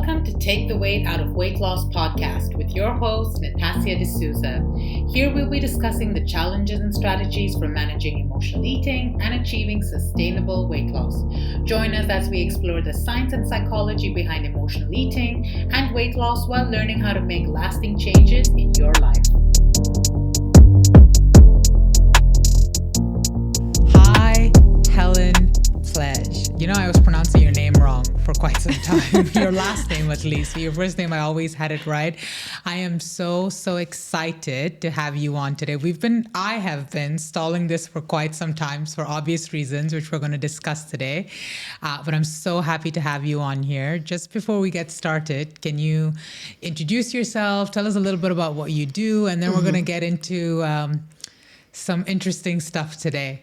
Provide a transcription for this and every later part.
Welcome to Take the Weight Out of Weight Loss podcast with your host, Natassia D'Souza. Here we'll be discussing the challenges and strategies for managing emotional eating and achieving sustainable weight loss. Join us as we explore the science and psychology behind emotional eating and weight loss while learning how to make lasting changes in your life. Hi, Helen Pleic. You know, I was pronouncing your name wrong for quite some time. Your last name, at least. Your first name, I always had it right. I am so excited to have you on today. I have been stalling this for quite some time for obvious reasons, which we're going to discuss today. But I'm so happy to have you on here. Just before we get started, can you introduce yourself? Tell us a little bit about what you do, and then we're going to get into some interesting stuff today.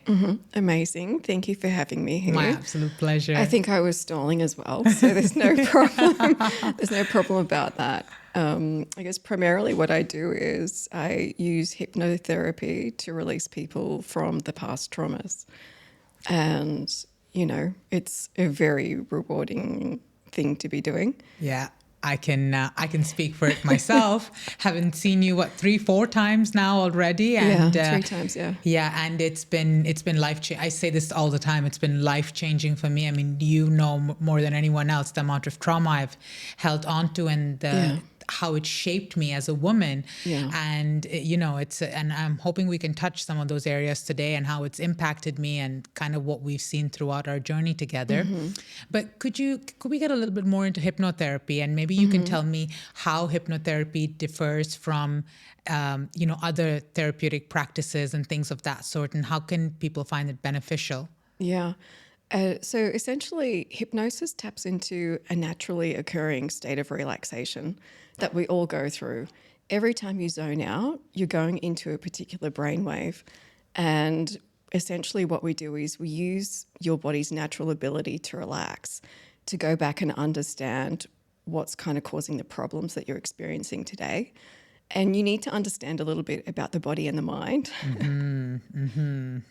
Amazing. Thank you for having me here. My absolute pleasure. I think I was stalling as well, so there's no problem. There's no problem about that. I guess primarily what I do is I use hypnotherapy to release people from the past traumas. And, you know, it's a very rewarding thing to be doing. Yeah. I can speak for it myself. Haven't seen you 3-4 times now already, and 3 times, yeah. Yeah, and it's been life-changing. I say this all the time. It's been life-changing for me. I mean, you know more than anyone else the amount of trauma I've held onto and how it shaped me as a woman. Yeah. And you know, and I'm hoping we can touch some of those areas today and how it's impacted me and kind of what we've seen throughout our journey together. But could we get a little bit more into hypnotherapy, and maybe you can tell me how hypnotherapy differs from other therapeutic practices and things of that sort, and how can people find it beneficial? Yeah. So essentially, hypnosis taps into a naturally occurring state of relaxation that we all go through. Every time you zone out, you're going into a particular brainwave. And essentially what we do is we use your body's natural ability to relax, to go back and understand what's kind of causing the problems that you're experiencing today. And you need to understand a little bit about the body and the mind.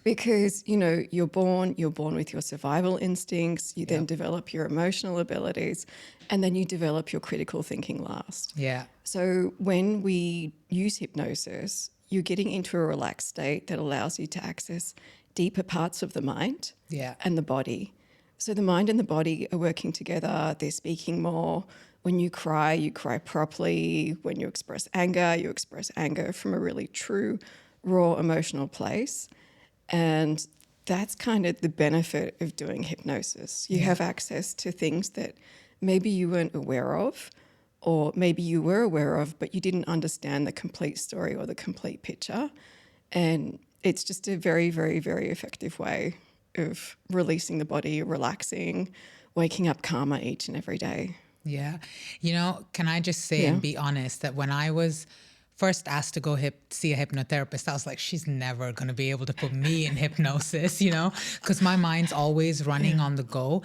Because, you know, you're born with your survival instincts, you then develop your emotional abilities, and then you develop your critical thinking last. Yeah. So when we use hypnosis, you're getting into a relaxed state that allows you to access deeper parts of the mind and the body. So the mind and the body are working together, they're speaking more. When you cry properly. When you express anger from a really true, raw emotional place. And that's kind of the benefit of doing hypnosis. You have access to things that maybe you weren't aware of, or maybe you were aware of, but you didn't understand the complete story or the complete picture. And it's just a very, very, very effective way of releasing the body, relaxing, waking up calmer each and every day. Yeah. You know, can I just say and be honest that when I was first asked to go see a hypnotherapist, I was like, she's never going to be able to put me in hypnosis, you know, because my mind's always running on the go.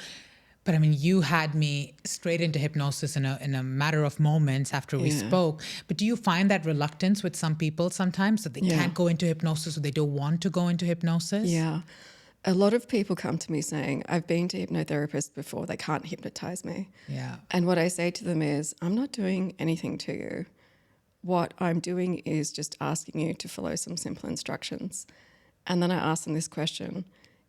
But I mean, you had me straight into hypnosis in a matter of moments after we spoke. But do you find that reluctance with some people sometimes that they can't go into hypnosis or they don't want to go into hypnosis? Yeah. A lot of people come to me saying, I've been to hypnotherapists before, they can't hypnotize me. Yeah. And what I say to them is, I'm not doing anything to you. What I'm doing is just asking you to follow some simple instructions. And then I ask them this question.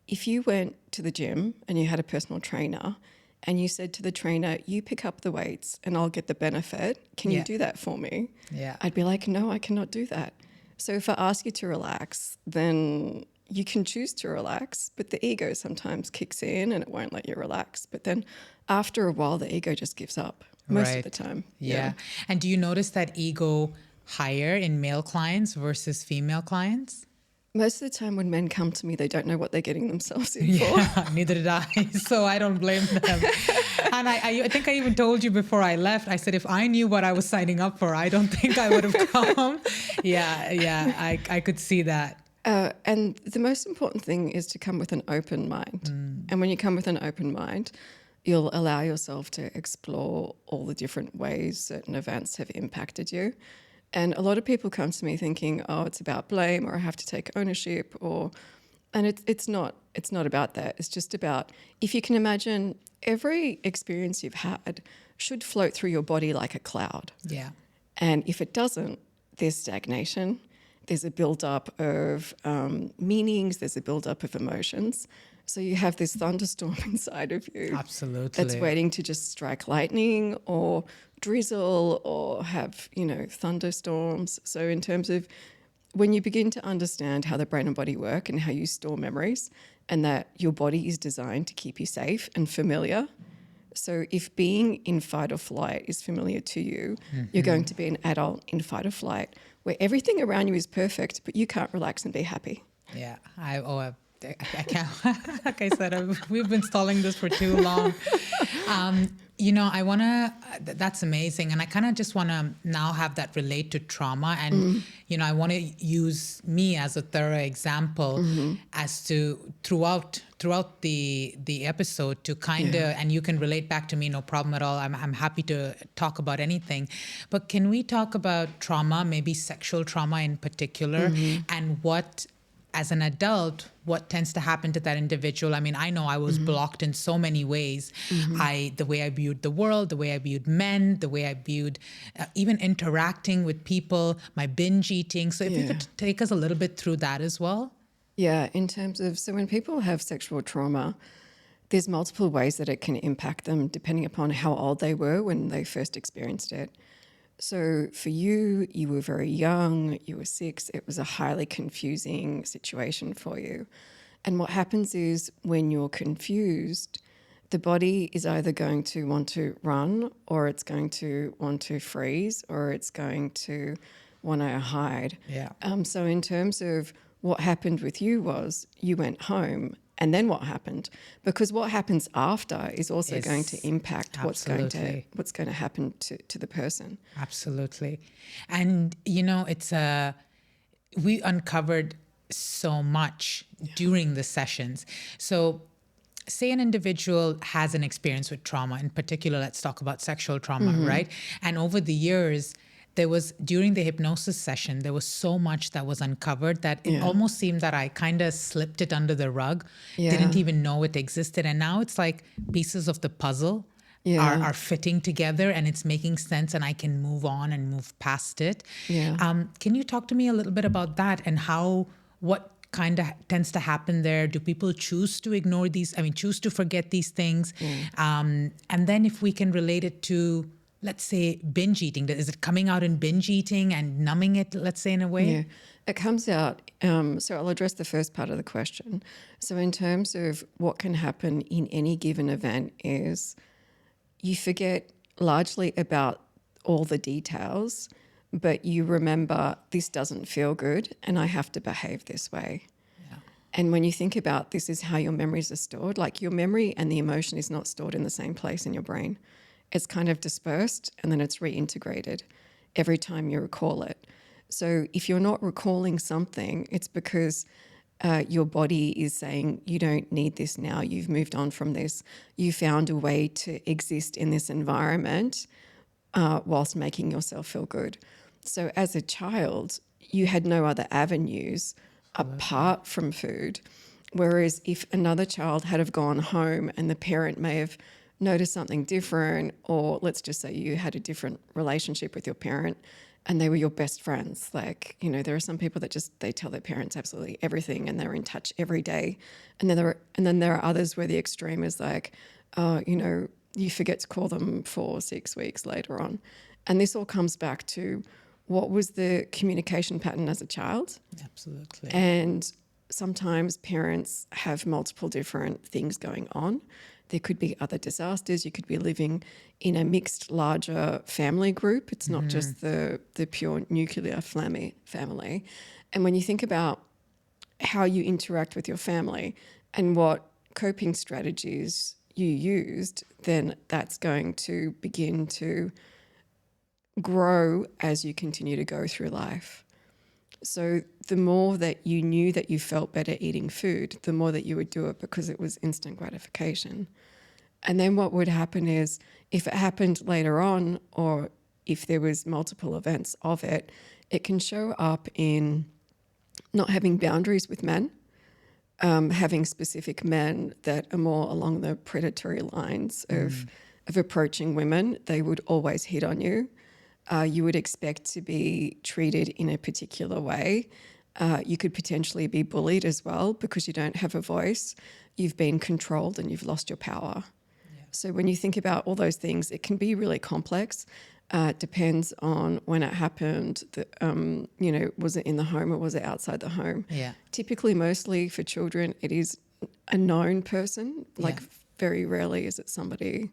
If you went to the gym and you had a personal trainer and you said to the trainer, you pick up the weights and I'll get the benefit, can you do that for me? Yeah. I'd be like, no, I cannot do that. So if I ask you to relax, then you can choose to relax, but the ego sometimes kicks in and it won't let you relax. But then after a while, the ego just gives up most of the time. Yeah. And do you notice that ego higher in male clients versus female clients? Most of the time when men come to me, they don't know what they're getting themselves in for. Neither did I. So I don't blame them. And I think I even told you before I left, I said, if I knew what I was signing up for, I don't think I would have come. I could see that. And the most important thing is to come with an open mind. And when you come with an open mind, you'll allow yourself to explore all the different ways certain events have impacted you. And a lot of people come to me thinking, oh, it's about blame, or I have to take ownership, and it's not about that. It's just about, if you can imagine every experience you've had should float through your body like a cloud. Yeah. And if it doesn't, there's stagnation. There's a build-up of meanings. There's a build-up of emotions. So you have this thunderstorm inside of you. Absolutely. That's waiting to just strike lightning or drizzle or have, thunderstorms. So in terms of when you begin to understand how the brain and body work and how you store memories, and that your body is designed to keep you safe and familiar. So if being in fight or flight is familiar to you, you're going to be an adult in fight or flight where everything around you is perfect, but you can't relax and be happy. Yeah, I can't. Like I said, we've been stalling this for too long. I want to, that's amazing. And I kind of just want to now have that relate to trauma. And, I want to use me as a thorough example as to throughout the episode to kind of, and you can relate back to me, no problem at all. I'm happy to talk about anything. But can we talk about trauma, maybe sexual trauma in particular, and what, as an adult, what tends to happen to that individual? I mean, I know I was blocked in so many ways. The way I viewed the world, the way I viewed men, the way I viewed even interacting with people, my binge eating. So if you could take us a little bit through that as well. Yeah, in terms of, so when people have sexual trauma, there's multiple ways that it can impact them depending upon how old they were when they first experienced it. So for you, you were very young, you were 6, it was a highly confusing situation for you. And what happens is when you're confused, the body is either going to want to run, or it's going to want to freeze, or it's going to want to hide. Yeah. So in terms of what happened with you was you went home. And then what happened? Because what happens after is also going to impact what's going to happen to the person. Absolutely. And, we uncovered so much during the sessions. So say an individual has an experience with trauma, in particular, let's talk about sexual trauma, right? And over the years, during the hypnosis session, there was so much that was uncovered that it almost seemed that I kind of slipped it under the rug, didn't even know it existed. And now it's like pieces of the puzzle are fitting together, and it's making sense, and I can move on and move past it. Yeah. Can you talk to me a little bit about that and what kind of tends to happen there? Do people choose to ignore choose to forget these things? And then if we can relate it to, let's say, binge eating. Is it coming out in binge eating and numbing it, let's say, in a way? Yeah, it comes out. So I'll address the first part of the question. So in terms of what can happen in any given event is you forget largely about all the details, but you remember this doesn't feel good and I have to behave this way. Yeah. And when you think about this is how your memories are stored, like your memory and the emotion is not stored in the same place in your brain. It's kind of dispersed and then it's reintegrated every time you recall it. So if you're not recalling something, it's because your body is saying, you don't need this now. You've moved on from this. You found a way to exist in this environment whilst making yourself feel good. So as a child, you had no other avenues apart from food. Whereas if another child had have gone home and the parent may have noticed something different, or let's just say you had a different relationship with your parent and they were your best friends. Like, there are some people that they tell their parents absolutely everything and they're in touch every day. And then there are others where the extreme is like, you forget to call them 4 or 6 weeks later on. And this all comes back to what was the communication pattern as a child? Absolutely. And sometimes parents have multiple different things going on. There could be other disasters. You could be living in a mixed, larger family group. It's not just the pure nuclear family. And when you think about how you interact with your family and what coping strategies you used, then that's going to begin to grow as you continue to go through life. So the more that you knew that you felt better eating food, the more that you would do it because it was instant gratification. And then what would happen is if it happened later on, or if there was multiple events of it, it can show up in not having boundaries with men. having specific men that are more along the predatory lines of approaching women. They would always hit on you. You would expect to be treated in a particular way. You could potentially be bullied as well because you don't have a voice. You've been controlled and you've lost your power. Yeah. So when you think about all those things, it can be really complex. It depends on when it happened. Was it in the home or was it outside the home? Yeah. Typically, mostly for children, it is a known person. Like very rarely is it somebody,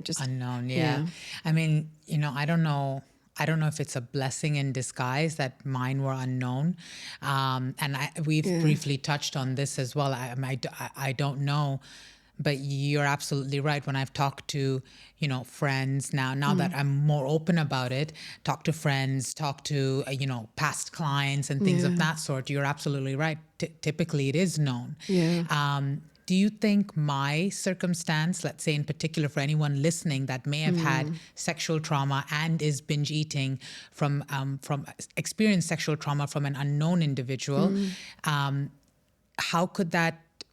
just unknown. Yeah. I mean, I don't know if it's a blessing in disguise that mine were unknown. And we've briefly touched on this as well. I don't know, but you're absolutely right. When I've talked to, friends now that I'm more open about it, talk to friends, talk to, past clients and things of that sort, you're absolutely right. Typically it is known. Yeah. Do you think my circumstance, let's say in particular for anyone listening that may have had sexual trauma and is binge eating from experienced sexual trauma from an unknown individual,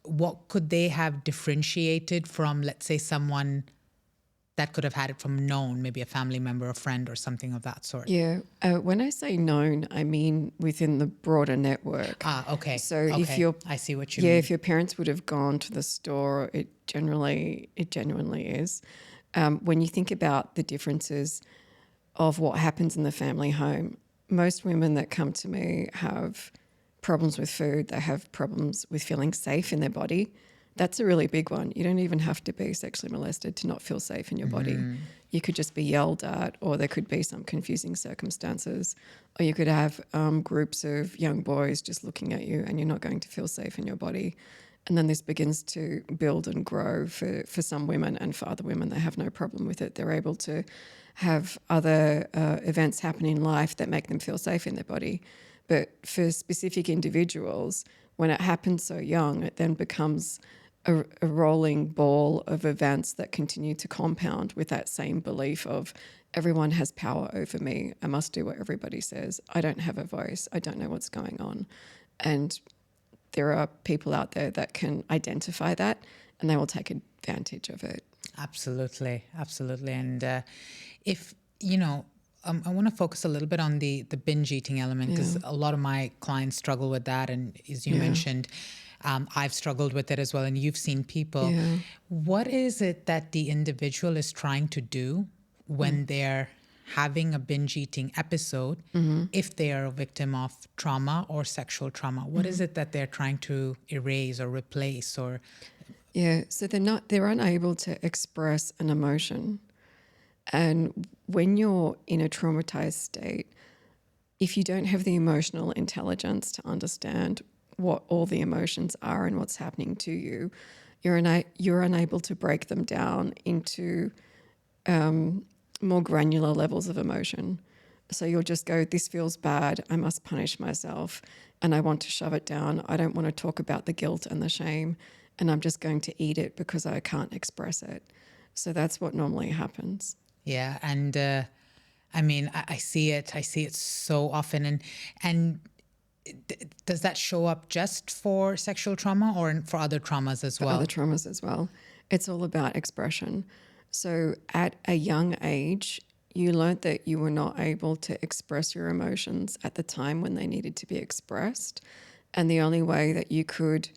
what could they have differentiated from, let's say, someone that could have had it from known, maybe a family member, a friend, or something of that sort? Yeah. When I say known, I mean within the broader network. Okay. So if I see what you mean. if your parents would have gone to the store, it genuinely is. When you think about the differences of what happens in the family home, most women that come to me have problems with food. They have problems with feeling safe in their body. That's a really big one. You don't even have to be sexually molested to not feel safe in your body. You could just be yelled at, or there could be some confusing circumstances, or you could have groups of young boys just looking at you and you're not going to feel safe in your body. And then this begins to build and grow for some women, and for other women, they have no problem with it. They're able to have other events happen in life that make them feel safe in their body. But for specific individuals, when it happens so young, it then becomes a rolling ball of events that continue to compound with that same belief of everyone has power over me. I must do what everybody says. I don't have a voice. I don't know what's going on. And there are people out there that can identify that and they will take advantage of it. Absolutely. And if, I want to focus a little bit on the binge eating element, because a lot of my clients struggle with that. And as you mentioned, I've struggled with it as well. And you've seen people. Yeah. What is it that the individual is trying to do when they're having a binge eating episode, if they are a victim of trauma or sexual trauma? What is it that they're trying to erase or replace? Or so they're unable to express an emotion. And when you're in a traumatized state, if you don't have the emotional intelligence to understand what all the emotions are and what's happening to you, you're unable to break them down into more granular levels of emotion. So you'll just go, this feels bad, I must punish myself, and I want to shove it down. I don't want to talk about the guilt and the shame, and I'm just going to eat it because I can't express it. So that's what normally happens. Yeah, and I mean, I see it so often. And does that show up just for sexual trauma or for other traumas as well? For other traumas as well. It's all about expression. So at a young age, you learned that you were not able to express your emotions at the time when they needed to be expressed. And the only way that you could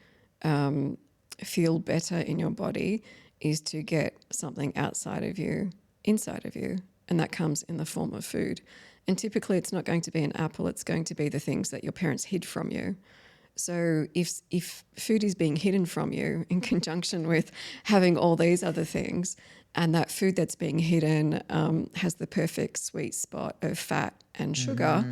feel better in your body is to get something outside of you, inside of you. And that comes in the form of food. And typically it's not going to be an apple, it's going to be the things that your parents hid from you. So if food is being hidden from you in conjunction with having all these other things, and that food that's being hidden has the perfect sweet spot of fat and sugar,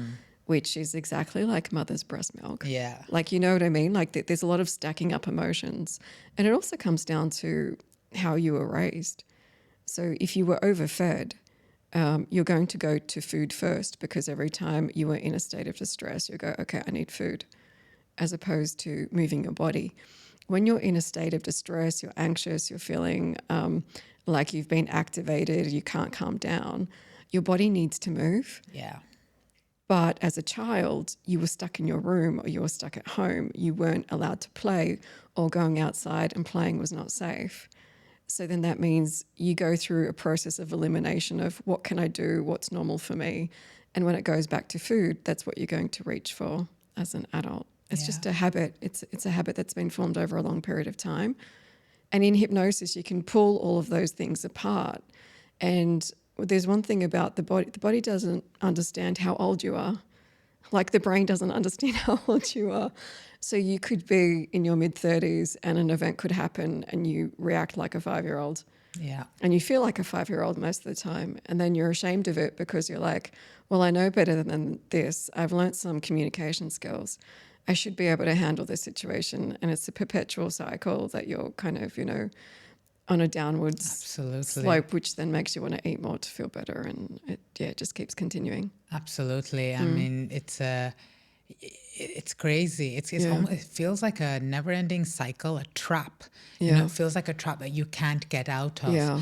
which is exactly like mother's breast milk. Yeah. Like, you know what I mean? Like there's a lot of stacking up emotions. And it also comes down to how you were raised. So if you were overfed, you're going to go to food first, because every time you were in a state of distress, you go, okay, I need food, as opposed to moving your body. When you're in a state of distress, you're anxious, you're feeling like you've been activated, you can't calm down, your body needs to move. Yeah. But as a child, you were stuck in your room or you were stuck at home. You weren't allowed to play, or going outside and playing was not safe. So then that means you go through a process of elimination of what can I do, what's normal for me. And when it goes back to food, that's what you're going to reach for as an adult. It's just a habit. It's a habit that's been formed over a long period of time. And in hypnosis, you can pull all of those things apart. And there's one thing about the body. The body doesn't understand how old you are. Like the brain doesn't understand how old you are. So you could be in your mid-30s and an event could happen and you react like a 5-year-old. Yeah. And you feel like a 5-year-old most of the time. And then you're ashamed of it because you're like, well, I know better than this. I've learnt some communication skills. I should be able to handle this situation. And it's a perpetual cycle that you're kind of, on a downwards slope, which then makes you want to eat more to feel better. And it just keeps continuing. Absolutely. I mean, it's crazy. Almost, it feels like a never-ending cycle, a trap. It feels like a trap that you can't get out of. Yeah.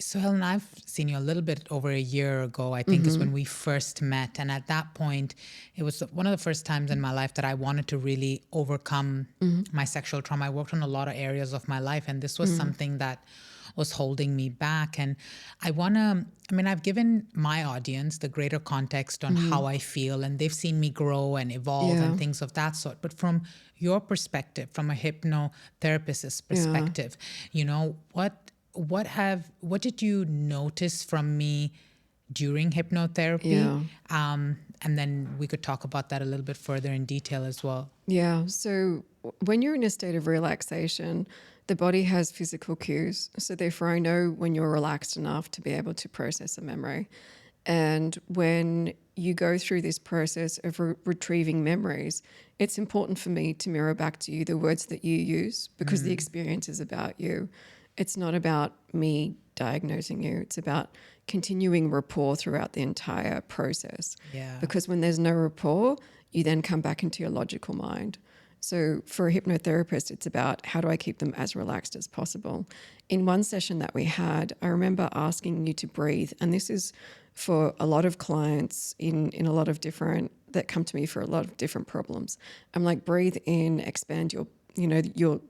So Helen, I've seen you a little bit over a year ago, I think is when we first met. And at that point, it was one of the first times in my life that I wanted to really overcome my sexual trauma. I worked on a lot of areas of my life, and this was something that was holding me back. And I've given my audience the greater context on how I feel, and they've seen me grow and evolve and things of that sort. But from your perspective, from a hypnotherapist's perspective, what did you notice from me during hypnotherapy? And then we could talk about that a little bit further in detail as well. Yeah. So when you're in a state of relaxation, the body has physical cues. So therefore, I know when you're relaxed enough to be able to process a memory. And when you go through this process of retrieving memories, it's important for me to mirror back to you the words that you use, because the experience is about you. It's not about me diagnosing you. It's about continuing rapport throughout the entire process. Yeah. Because when there's no rapport, you then come back into your logical mind. So for a hypnotherapist, it's about how do I keep them as relaxed as possible. In one session that we had, I remember asking you to breathe. And this is for a lot of clients in a lot of different, that come to me for a lot of different problems. I'm like, breathe in, expand your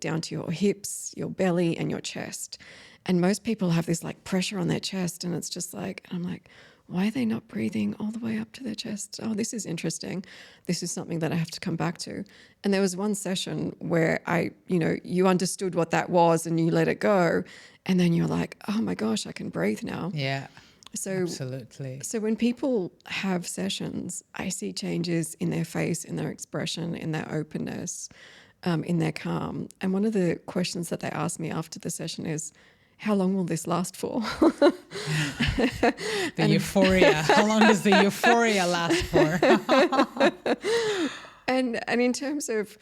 down to your hips, your belly and your chest. And most people have this like pressure on their chest, and it's just like, I'm like, why are they not breathing all the way up to their chest? Oh, this is interesting. This is something that I have to come back to. And there was one session where you understood what that was and you let it go. And then you're like, oh my gosh, I can breathe now. Yeah. So absolutely. So when people have sessions, I see changes in their face, in their expression, in their openness, in their calm. And one of the questions that they asked me after the session is, how long will this last for? The euphoria. How long does the euphoria last for? And in terms of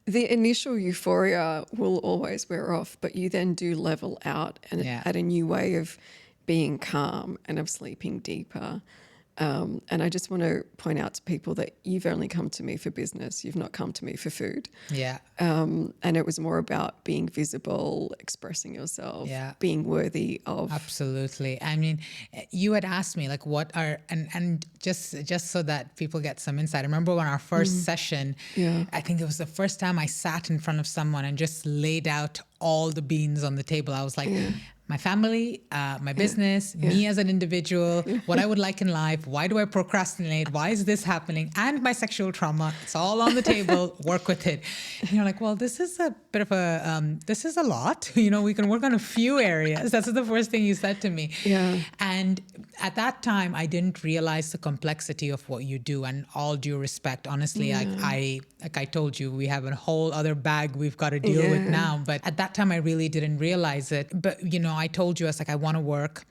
the initial euphoria will always wear off, but you then do level out and add a new way of being calm and of sleeping deeper. And I just want to point out to people that you've only come to me for business. You've not come to me for food. Yeah. And it was more about being visible, expressing yourself, being worthy of. Absolutely. I mean, you had asked me like, what are, and just so that people get some insight. I remember when our first session, I think it was the first time I sat in front of someone and just laid out all the beans on the table. I was like, my family, my business, me as an individual, what I would like in life, why do I procrastinate, why is this happening, and my sexual trauma. It's all on the table, work with it. And you're like, well, this is a bit of a, this is a lot. We can work on a few areas. That's the first thing you said to me. Yeah. And at that time, I didn't realize the complexity of what you do, and all due respect, honestly, like I told you, we have a whole other bag we've got to deal with now. But at that time, I really didn't realize it. But, I told you, I was like, I want to work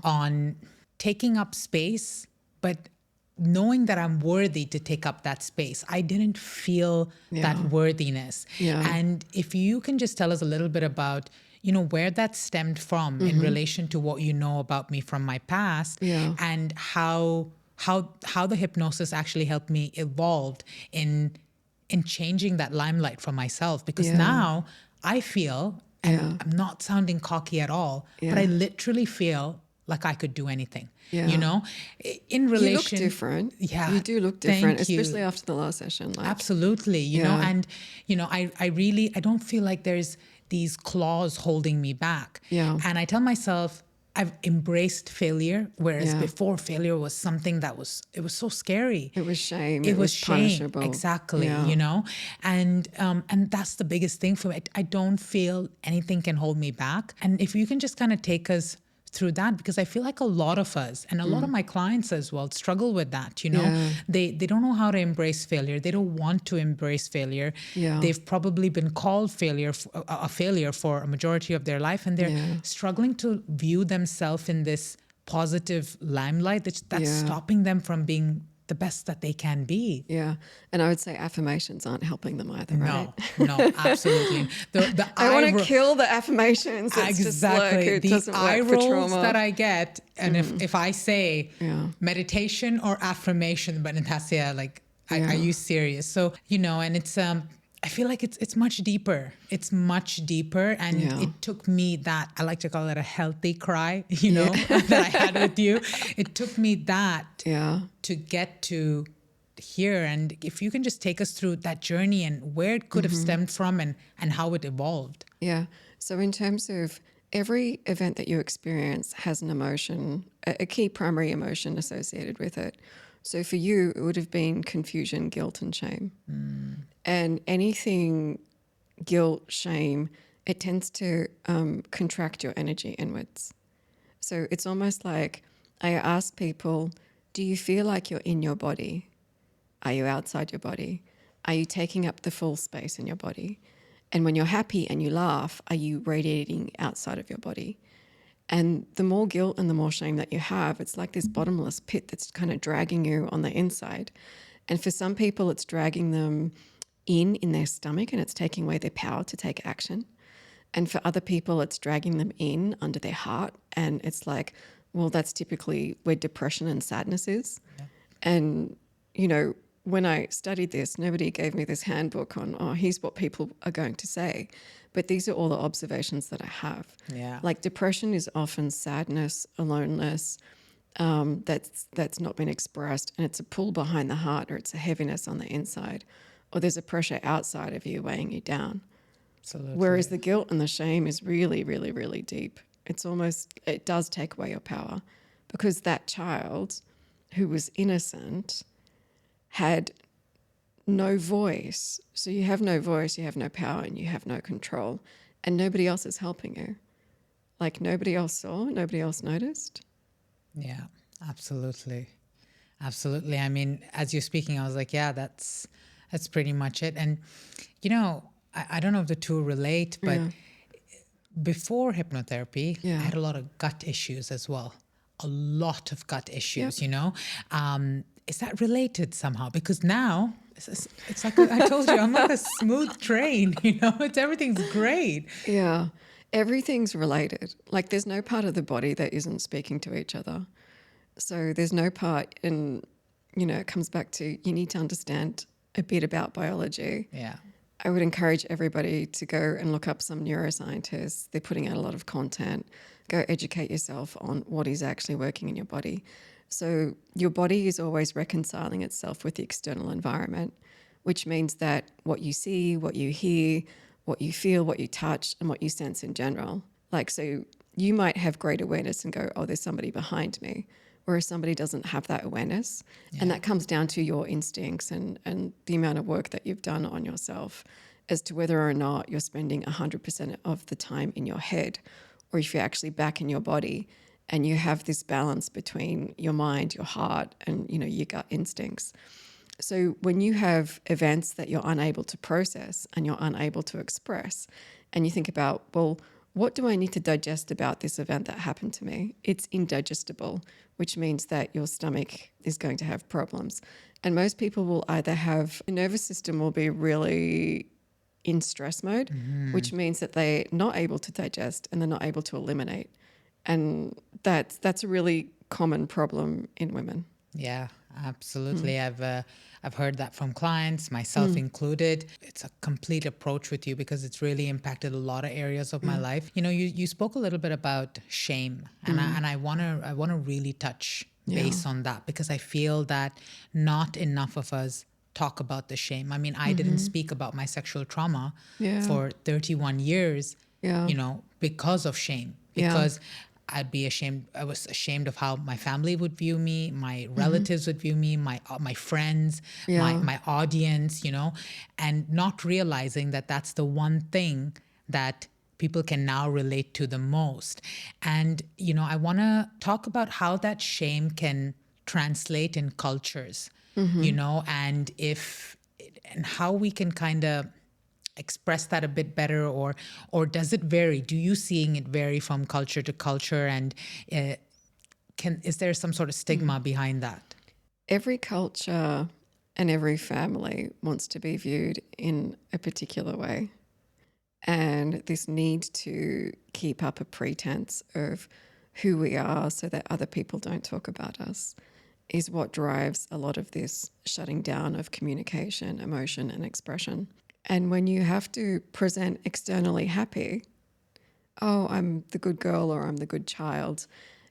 on taking up space, but knowing that I'm worthy to take up that space. I didn't feel that worthiness. Yeah. And if you can just tell us a little bit about, where that stemmed from in relation to what you know about me from my past, and how the hypnosis actually helped me evolve in changing that limelight for myself. Because now I feel, and I'm not sounding cocky at all, but I literally feel like I could do anything, Yeah. you know, in relation. You look different. Yeah. You do look different, Thank you. especially after the last session. Like, absolutely. You know, and, you know, I really, I don't feel like there's these claws holding me back. Yeah. And I tell myself, I've embraced failure, whereas Yeah. before failure was something that it was so scary. it was shame. It was shame, punishable. exactly. Yeah. You know, and that's the biggest thing for me. I don't feel anything can hold me back. And if you can just kind of take us through that, because I feel like a lot of us and a lot of my clients as well struggle with that. You know, Yeah. they don't know how to embrace failure. They don't want to embrace failure. Yeah. They've probably been called a failure for a majority of their life, and they're struggling to view themselves in this positive limelight that's stopping them from being the best that they can be. Yeah. And I would say affirmations aren't helping them either, right? No, absolutely. I want to kill the affirmations. It's exactly. just like, it the doesn't eye work for rolls trauma. that I get, and if I say meditation or affirmation, but Natasha, like, are you serious? So, you know, and it's I feel like it's much deeper. It's much deeper. And it took me that, I like to call it a healthy cry, you know, that I had with you. It took me that to get to here. And if you can just take us through that journey and where it could have stemmed from and how it evolved. Yeah. So in terms of every event that you experience has an emotion, a key primary emotion associated with it. So for you, it would have been confusion, guilt, and shame. And anything guilt, shame, it tends to contract your energy inwards. So it's almost like I ask people, do you feel like you're in your body? Are you outside your body? Are you taking up the full space in your body? And when you're happy and you laugh, are you radiating outside of your body? And the more guilt and the more shame that you have, it's like this bottomless pit that's kind of dragging you on the inside. And for some people, it's dragging them in their stomach and it's taking away their power to take action. And for other people, it's dragging them in under their heart. And it's like, well, that's typically where depression and sadness is. Yeah. And, you know, when I studied this, nobody gave me this handbook on, here's what people are going to say. But these are all the observations that I have. Yeah. Like depression is often sadness, aloneness, that's not been expressed. And it's a pull behind the heart, or it's a heaviness on the inside, or there's a pressure outside of you weighing you down. Absolutely. Whereas the guilt and the shame is really, really, really deep. It's almost, it does take away your power, because that child who was innocent had no voice. So you have no voice, you have no power, and you have no control. And nobody else is helping you. Like nobody else saw, nobody else noticed. Yeah, absolutely. Absolutely. I mean, as you're speaking, I was like, yeah, that's pretty much it. And, you know, I don't know if the two relate, but before hypnotherapy, I had a lot of gut issues as well. A lot of gut issues, you know. Is that related somehow? Because now it's like I told you, I'm like a smooth train, you know. Everything's great. Yeah, everything's related. Like there's no part of the body that isn't speaking to each other. So there's no part, and you know, it comes back to you need to understand a bit about biology. Yeah. I would encourage everybody to go and look up some neuroscientists. They're putting out a lot of content. Go educate yourself on what is actually working in your body. So your body is always reconciling itself with the external environment, which means that what you see, what you hear, what you feel, what you touch, and what you sense in general. Like, so you might have great awareness and go, oh, there's somebody behind me, whereas somebody doesn't have that awareness. Yeah. And that comes down to your instincts and the amount of work that you've done on yourself as to whether or not you're spending 100% of the time in your head, or if you're actually back in your body and you have this balance between your mind, your heart, and, you know, your gut instincts. So when you have events that you're unable to process and you're unable to express, and you think about, well, what do I need to digest about this event that happened to me? It's indigestible, which means that your stomach is going to have problems. And most people will either have, the nervous system will be really in stress mode, which means that they're not able to digest and they're not able to eliminate. And that's a really common problem in women. Yeah, Absolutely. I've heard that from clients, myself included. It's a complete approach with you because it's really impacted a lot of areas of my life. You spoke a little bit about shame, and I wanna really touch base on that because I feel that not enough of us talk about the shame. I mean, I didn't speak about my sexual trauma for 31 years, because of shame, because I was ashamed of how my family would view me, my relatives would view me, my friends, my audience, and not realizing that that's the one thing that people can now relate to the most. And, I want to talk about how that shame can translate in cultures, and how we can kind of express that a bit better, or does it vary? Do you seeing it vary from culture to culture, and is there some sort of stigma behind that? Every culture and every family wants to be viewed in a particular way, and this need to keep up a pretense of who we are so that other people don't talk about us is what drives a lot of this shutting down of communication, emotion, and expression. And when you have to present externally happy, oh, I'm the good girl or I'm the good child,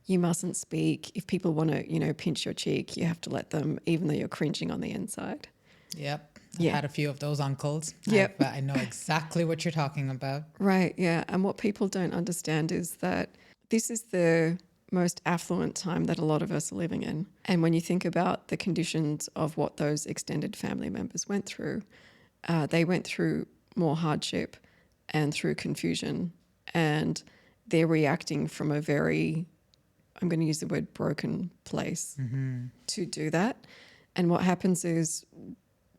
you mustn't speak. If people want to, pinch your cheek, you have to let them, even though you're cringing on the inside. Yep. I've had a few of those uncles. Yep. I know exactly what you're talking about. Right, yeah. And what people don't understand is that this is the most affluent time that a lot of us are living in. And when you think about the conditions of what those extended family members went through, they went through more hardship and through confusion, and they're reacting from a very, I'm going to use the word broken place to do that. And what happens is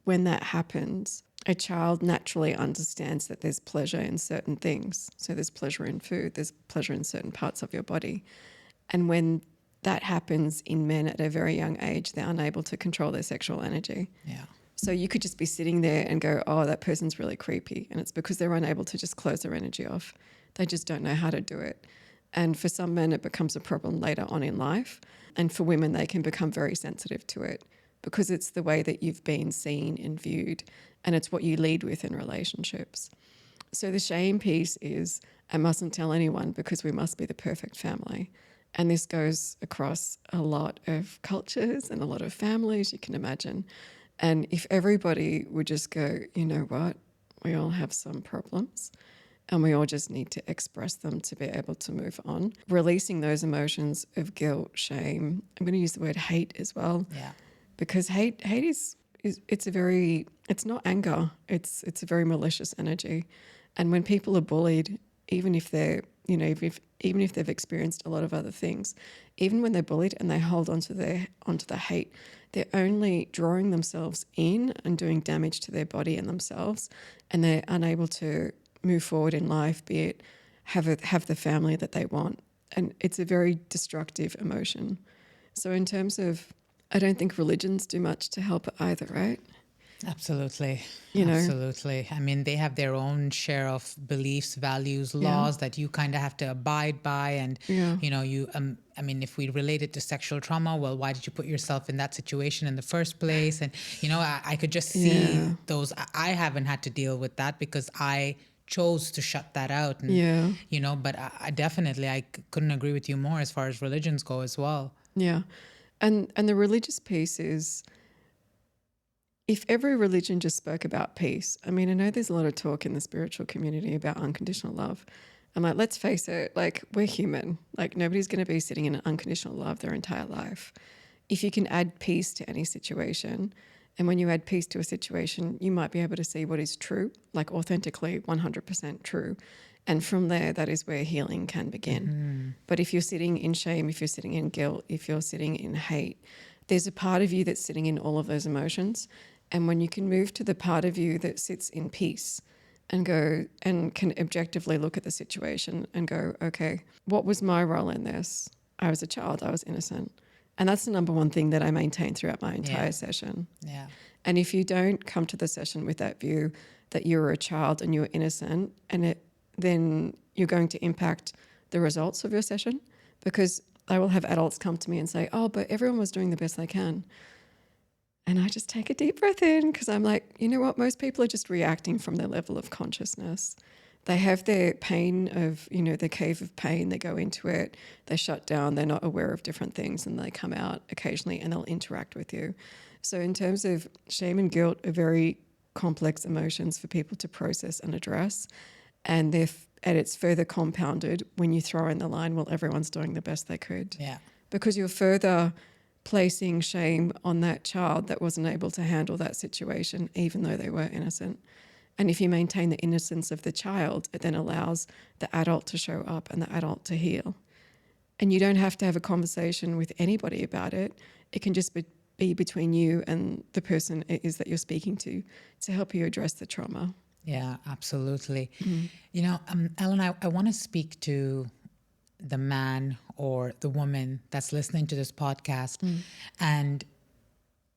when that happens, a child naturally understands that there's pleasure in certain things. So there's pleasure in food, there's pleasure in certain parts of your body. And when that happens in men at a very young age, they're unable to control their sexual energy. Yeah. So you could just be sitting there and go, oh, that person's really creepy. And it's because they're unable to just close their energy off. They just don't know how to do it. And for some men, it becomes a problem later on in life. And for women, they can become very sensitive to it because it's the way that you've been seen and viewed, and it's what you lead with in relationships. So the shame piece is, I mustn't tell anyone because we must be the perfect family. And this goes across a lot of cultures and a lot of families, you can imagine. And if everybody would just go, you know what, we all have some problems and we all just need to express them to be able to move on. Releasing those emotions of guilt, shame. I'm going to use the word hate as well. Yeah. Because hate is it's not anger. It's a very malicious energy. And when people are bullied, even if they're, even if they've experienced a lot of other things, even when they're bullied and they hold onto the hate, they're only drawing themselves in and doing damage to their body and themselves, and they're unable to move forward in life, be it have the family that they want. And it's a very destructive emotion. So in terms of, I don't think religions do much to help it either, right? Absolutely. Absolutely. I mean, they have their own share of beliefs, values, laws that you kind of have to abide by. And, I mean, if we relate it to sexual trauma, well, why did you put yourself in that situation in the first place? And, I could just see those. I haven't had to deal with that because I chose to shut that out. And, but I definitely, I couldn't agree with you more as far as religions go as well. Yeah. And the religious piece is, if every religion just spoke about peace, I mean, I know there's a lot of talk in the spiritual community about unconditional love. I'm like, let's face it, like, we're human. Like, nobody's going to be sitting in unconditional love their entire life. If you can add peace to any situation, and when you add peace to a situation, you might be able to see what is true, like authentically 100% true. And from there, that is where healing can begin. Mm-hmm. But if you're sitting in shame, if you're sitting in guilt, if you're sitting in hate, there's a part of you that's sitting in all of those emotions. And when you can move to the part of you that sits in peace and go and can objectively look at the situation and go, okay, what was my role in this? I was a child, I was innocent. And that's the number one thing that I maintain throughout my entire session. Yeah. And if you don't come to the session with that view that you're a child and you're innocent, then you're going to impact the results of your session, because I will have adults come to me and say, oh, but everyone was doing the best they can. And I just take a deep breath in because I'm like, you know what? Most people are just reacting from their level of consciousness. They have their pain of, their cave of pain. They go into it, they shut down, they're not aware of different things, and they come out occasionally and they'll interact with you. So in terms of shame and guilt are very complex emotions for people to process and address. And it's further compounded when you throw in the line, well, everyone's doing the best they could. Yeah. Because you're further placing shame on that child that wasn't able to handle that situation, even though they were innocent. And if you maintain the innocence of the child, it then allows the adult to show up and the adult to heal. And you don't have to have a conversation with anybody about it. It can just be between you and the person it is that you're speaking to help you address the trauma. Yeah, absolutely. Ellen, I want to speak to the man or the woman that's listening to this podcast and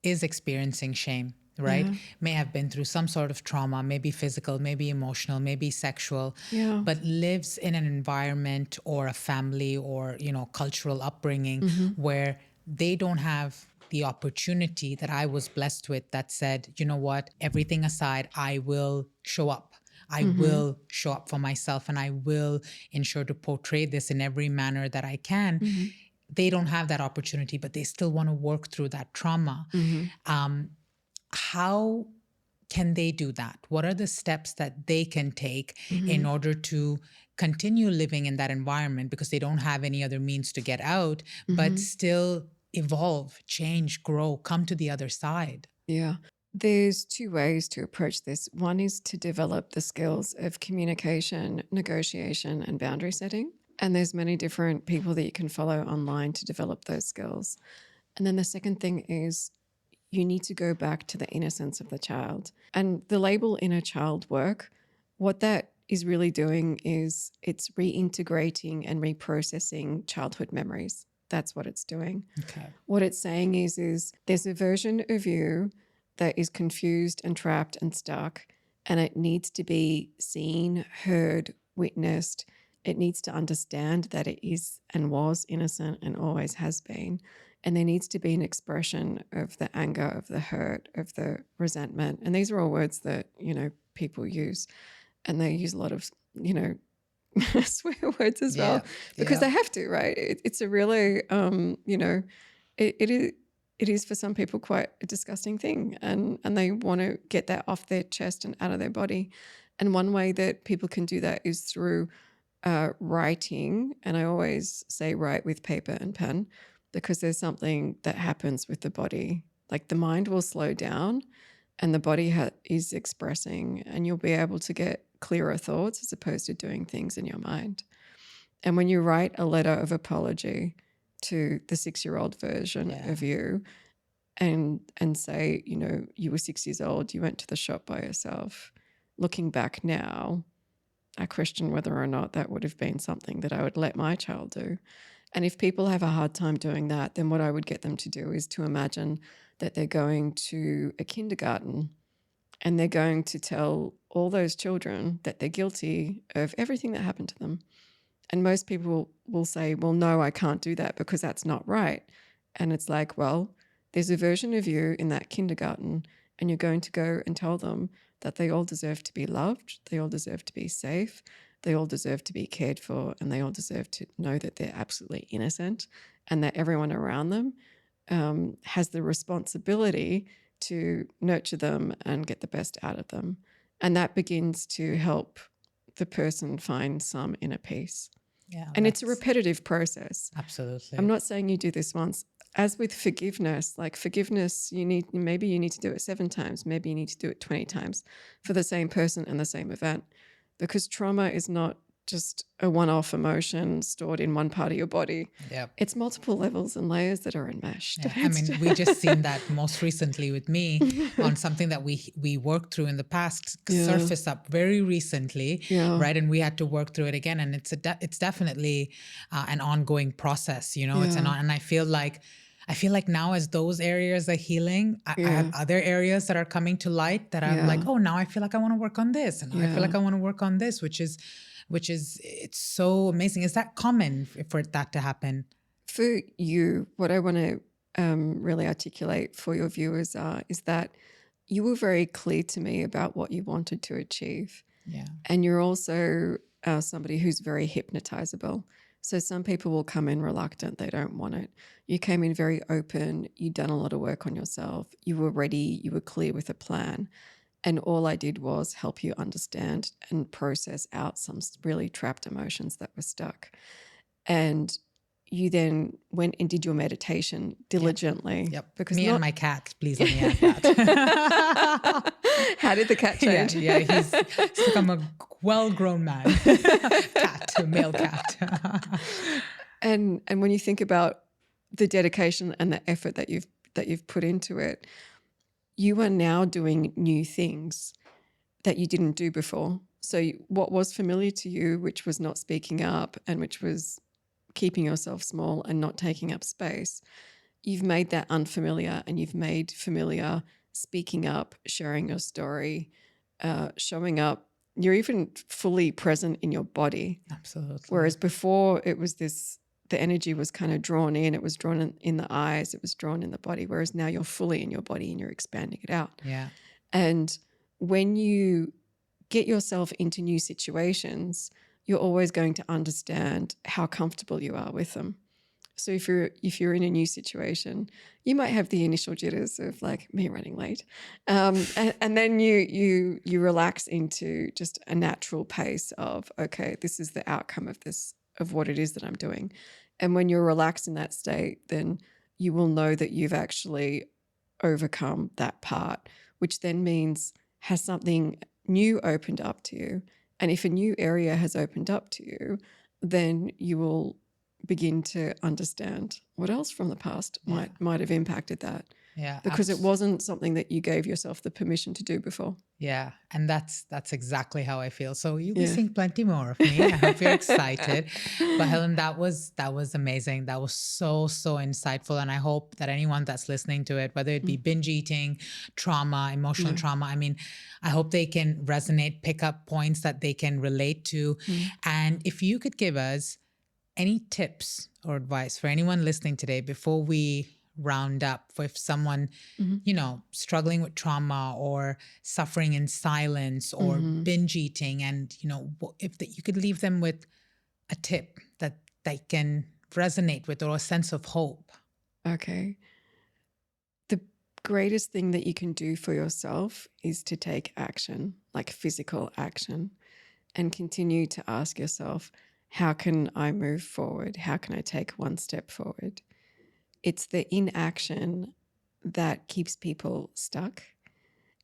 is experiencing shame, right? Yeah. May have been through some sort of trauma, maybe physical, maybe emotional, maybe sexual, but lives in an environment or a family or, cultural upbringing where they don't have the opportunity that I was blessed with that said, you know what, everything aside, I will show up. I will show up for myself and I will ensure to portray this in every manner that I can. They don't have that opportunity, but they still want to work through that trauma. How can they do that? What are the steps that they can take in order to continue living in that environment because they don't have any other means to get out, but still evolve, change, grow, come to the other side? Yeah. There's two ways to approach this. One is to develop the skills of communication, negotiation, and boundary setting. And there's many different people that you can follow online to develop those skills. And then the second thing is you need to go back to the innocence of the child. And the label inner child work, what that is really doing is it's reintegrating and reprocessing childhood memories. That's what it's doing. Okay. What it's saying is there's a version of you that is confused and trapped and stuck, and it needs to be seen, heard, witnessed. It needs to understand that it is and was innocent and always has been. And there needs to be an expression of the anger, of the hurt, of the resentment. And these are all words that, people use. And they use a lot of, swear words as well, because they have to, right? It's a really, it is for some people quite a disgusting thing, and they want to get that off their chest and out of their body. And one way that people can do that is through writing. And I always say write with paper and pen, because there's something that happens with the body. Like the mind will slow down and the body is expressing, and you'll be able to get clearer thoughts as opposed to doing things in your mind. And when you write a letter of apology to the 6-year-old version of you and say, you were 6 years old, you went to the shop by yourself. Looking back now, I question whether or not that would have been something that I would let my child do. And if people have a hard time doing that, then what I would get them to do is to imagine that they're going to a kindergarten and they're going to tell all those children that they're guilty of everything that happened to them. And most people will say, well, no, I can't do that because that's not right. And it's like, well, there's a version of you in that kindergarten, and you're going to go and tell them that they all deserve to be loved, they all deserve to be safe, they all deserve to be cared for, and they all deserve to know that they're absolutely innocent, and that everyone around them has the responsibility to nurture them and get the best out of them. And that begins to help the person find some inner peace. Yeah, and it's a repetitive process. Absolutely. I'm not saying you do this once. As with forgiveness, like forgiveness, maybe you need to do it 7 times, maybe you need to do it 20 times for the same person and the same event, because trauma is not just a one-off emotion stored in one part of your body. Yep. It's multiple levels and layers that are enmeshed. Yeah. I mean, we just seen that most recently with me on something that we worked through in the past, surfaced up very recently, right? And we had to work through it again. And it's definitely an ongoing process, and I feel like now as those areas are healing, I have other areas that are coming to light that I'm like, oh, now I feel like I want to work on this. And I feel like I want to work on this, which is, it's so amazing. Is that common for that to happen? For you, what I want to really articulate for your viewers is that you were very clear to me about what you wanted to achieve. Yeah. And you're also somebody who's very hypnotizable. So some people will come in reluctant, they don't want it. You came in very open, you'd done a lot of work on yourself, you were ready, you were clear with a plan. And all I did was help you understand and process out some really trapped emotions that were stuck. And you then went and did your meditation diligently. Yep. Because and my cat, please let me add that. How did the cat change? Yeah, he's become a well-grown man. Cat, a male cat. And when you think about the dedication and the effort that you've put into it, you are now doing new things that you didn't do before. So what was familiar to you, which was not speaking up and which was keeping yourself small and not taking up space, you've made that unfamiliar and you've made familiar speaking up, sharing your story, showing up. You're even fully present in your body. Absolutely. Whereas before it was the energy was kind of drawn in, it was drawn in the eyes, it was drawn in the body, whereas now you're fully in your body and you're expanding it out. Yeah. And when you get yourself into new situations, you're always going to understand how comfortable you are with them. So if you're in a new situation, you might have the initial jitters of like me running late, and then you relax into just a natural pace of, okay, this is the outcome of what it is that I'm doing. And when you're relaxed in that state, then you will know that you've actually overcome that part, which then means has something new opened up to you. And if a new area has opened up to you, then you will begin to understand what else from the past might have impacted that. Yeah. Because it wasn't something that you gave yourself the permission to do before. Yeah. And that's exactly how I feel. So you'll be seeing plenty more of me. I hope you're excited. But Helen, that was amazing. That was so insightful. And I hope that anyone that's listening to it, whether it be binge eating, trauma, emotional trauma, I mean, I hope they can resonate, pick up points that they can relate to. And if you could give us any tips or advice for anyone listening today before we round up, for if someone, struggling with trauma or suffering in silence or binge eating, and, if you could leave them with a tip that they can resonate with or a sense of hope. Okay. The greatest thing that you can do for yourself is to take action, like physical action, and continue to ask yourself, how can I move forward? How can I take one step forward? It's the inaction that keeps people stuck.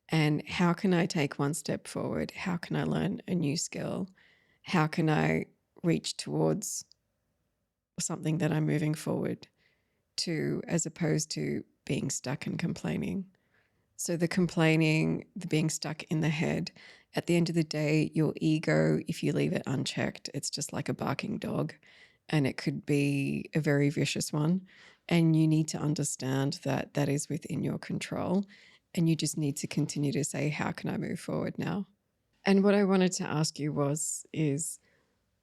And how can I take one step forward? How can I learn a new skill? How can I reach towards something that I'm moving forward to, as opposed to being stuck and complaining? So the complaining, the being stuck in the head, at the end of the day, your ego, if you leave it unchecked, it's just like a barking dog, and it could be a very vicious one. And you need to understand that that is within your control, and you just need to continue to say, how can I move forward now? And what I wanted to ask you is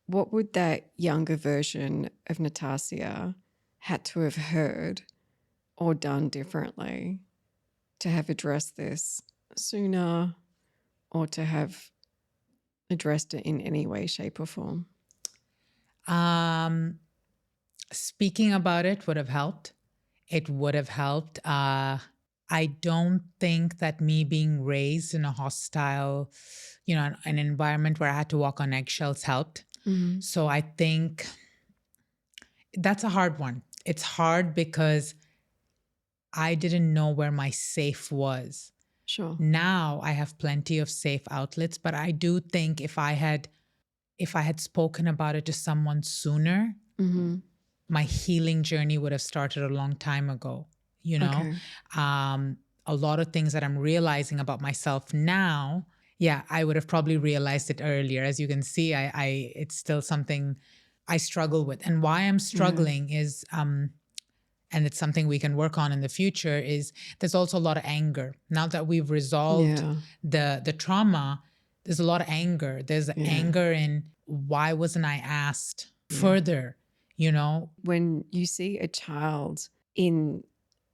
what would that younger version of Natasha had to have heard or done differently to have addressed this sooner, or to have addressed it in any way, shape, or form? Speaking about it would have helped. It would have helped. I don't think that me being raised in a hostile, an environment where I had to walk on eggshells helped. So I think that's a hard one. It's hard because I didn't know where my safe was. Sure. Now I have plenty of safe outlets, but I do think if I had spoken about it to someone sooner, my healing journey would have started a long time ago. Okay. A lot of things that I'm realizing about myself now, I would have probably realized it earlier. As you can see, it's still something I struggle with. And why I'm struggling is, and it's something we can work on in the future, is there's also a lot of anger. Now that we've resolved the trauma, there's a lot of anger. There's anger in, why wasn't I asked further, When you see a child in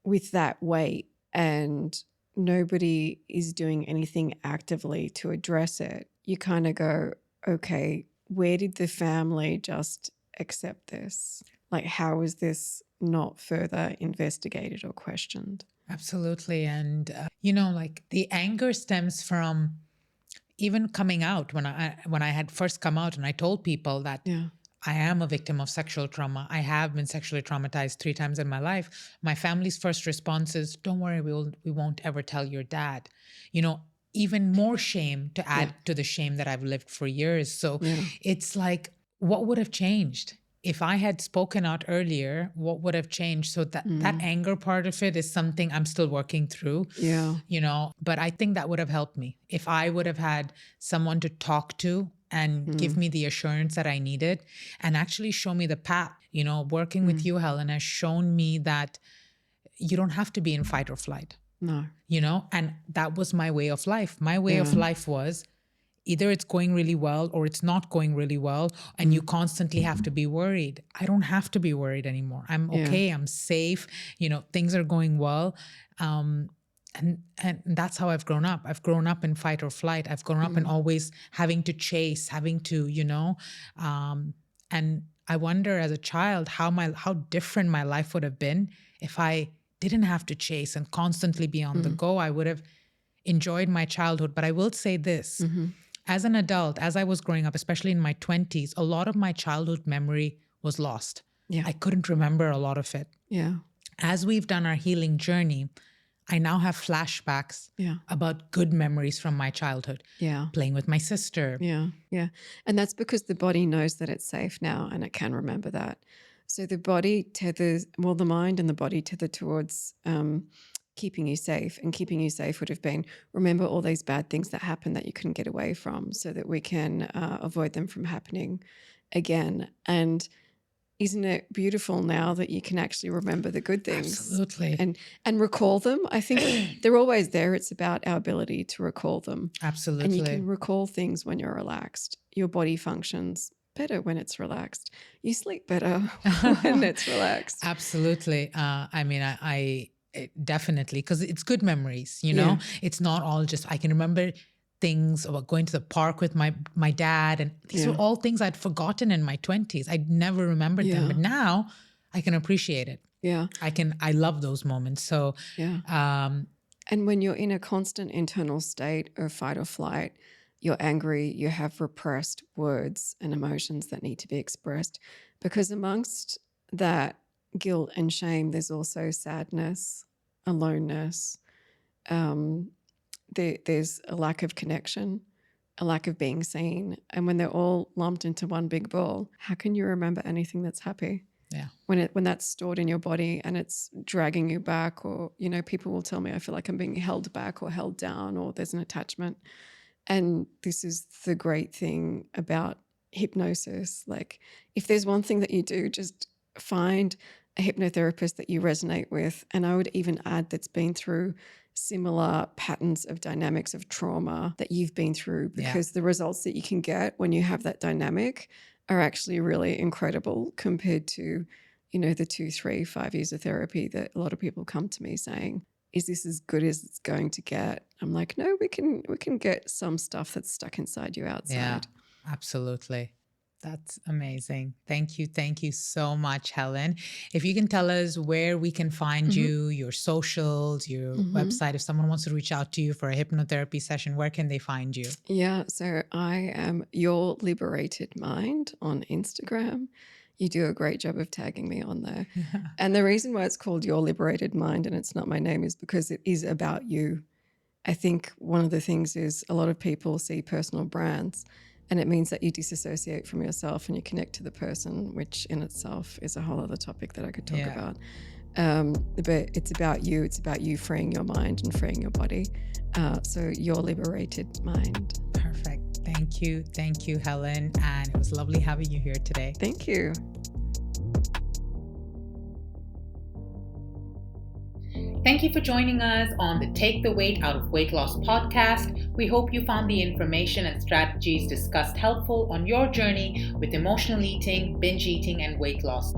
with that weight and nobody is doing anything actively to address it, you kind of go, okay, where did the family just accept this? Like, how is this not further investigated or questioned? Absolutely. And, like the anger stems from even coming out. When I had first come out and I told people that I am a victim of sexual trauma, I have been sexually traumatized 3 times in my life, my family's first response is, don't worry, we won't ever tell your dad. Even more shame to add to the shame that I've lived for years. So it's like, what would have changed? If I had spoken out earlier, what would have changed? So that anger part of it is something I'm still working through. But I think that would have helped me if I would have had someone to talk to and give me the assurance that I needed and actually show me the path. Working with you, Helen, has shown me that you don't have to be in fight or flight. No. And that was my way of life. My way of life was either it's going really well or it's not going really well, and you constantly have to be worried. I don't have to be worried anymore. I'm okay. I'm safe. Things are going well. And that's how I've grown up. I've grown up in fight or flight. I've grown up in always having to chase, having to, and I wonder as a child how different my life would have been if I didn't have to chase and constantly be on the go. I would have enjoyed my childhood. But I will say this. As an adult, as I was growing up, especially in my 20s, a lot of my childhood memory was lost. I couldn't remember a lot of it. As we've done our healing journey, I now have flashbacks about good memories from my childhood. Playing with my sister. And that's because the body knows that it's safe now and it can remember that. So the body tethers, the mind and the body tether towards keeping you safe, and keeping you safe would have been remember all these bad things that happened that you couldn't get away from so that we can avoid them from happening again. And isn't it beautiful now that you can actually remember the good things? Absolutely. And recall them? I think they're always there. It's about our ability to recall them. Absolutely. And you can recall things when you're relaxed. Your body functions better when it's relaxed. You sleep better when it's relaxed. Absolutely. I definitely, because it's good memories, it's not all just, I can remember things about going to the park with my dad, and these were all things I'd forgotten in my 20s. I'd never remembered them, but now I can appreciate it. I love those moments. So and when you're in a constant internal state of fight or flight, you're angry, you have repressed words and emotions that need to be expressed, because amongst that guilt and shame, there's also sadness, aloneness. There's a lack of connection, a lack of being seen. And when they're all lumped into one big ball, how can you remember anything that's happy? When that's stored in your body and it's dragging you back, or, people will tell me, I feel like I'm being held back or held down, or there's an attachment. And this is the great thing about hypnosis. Like, if there's one thing that you do, just find a hypnotherapist that you resonate with. And I would even add that's been through similar patterns of dynamics of trauma that you've been through, because the results that you can get when you have that dynamic are actually really incredible compared to, the 2, 3, 5 years of therapy that a lot of people come to me saying, is this as good as it's going to get? I'm like, no, we can get some stuff that's stuck inside you outside. Yeah, absolutely. That's amazing. Thank you. Thank you so much, Helen. If you can tell us where we can find you, your socials, your website, if someone wants to reach out to you for a hypnotherapy session, where can they find you? Yeah, so I am Your Liberated Mind on Instagram. You do a great job of tagging me on there. And the reason why it's called Your Liberated Mind and it's not my name is because it is about you. I think one of the things is a lot of people see personal brands, and it means that you disassociate from yourself and you connect to the person, which in itself is a whole other topic that I could talk about. But it's about you. It's about you freeing your mind and freeing your body. So Your Liberated Mind. Perfect. Thank you. Thank you, Helen. And it was lovely having you here today. Thank you. Thank you for joining us on the Take the Weight Out of Weight Loss podcast. We hope you found the information and strategies discussed helpful on your journey with emotional eating, binge eating, and weight loss.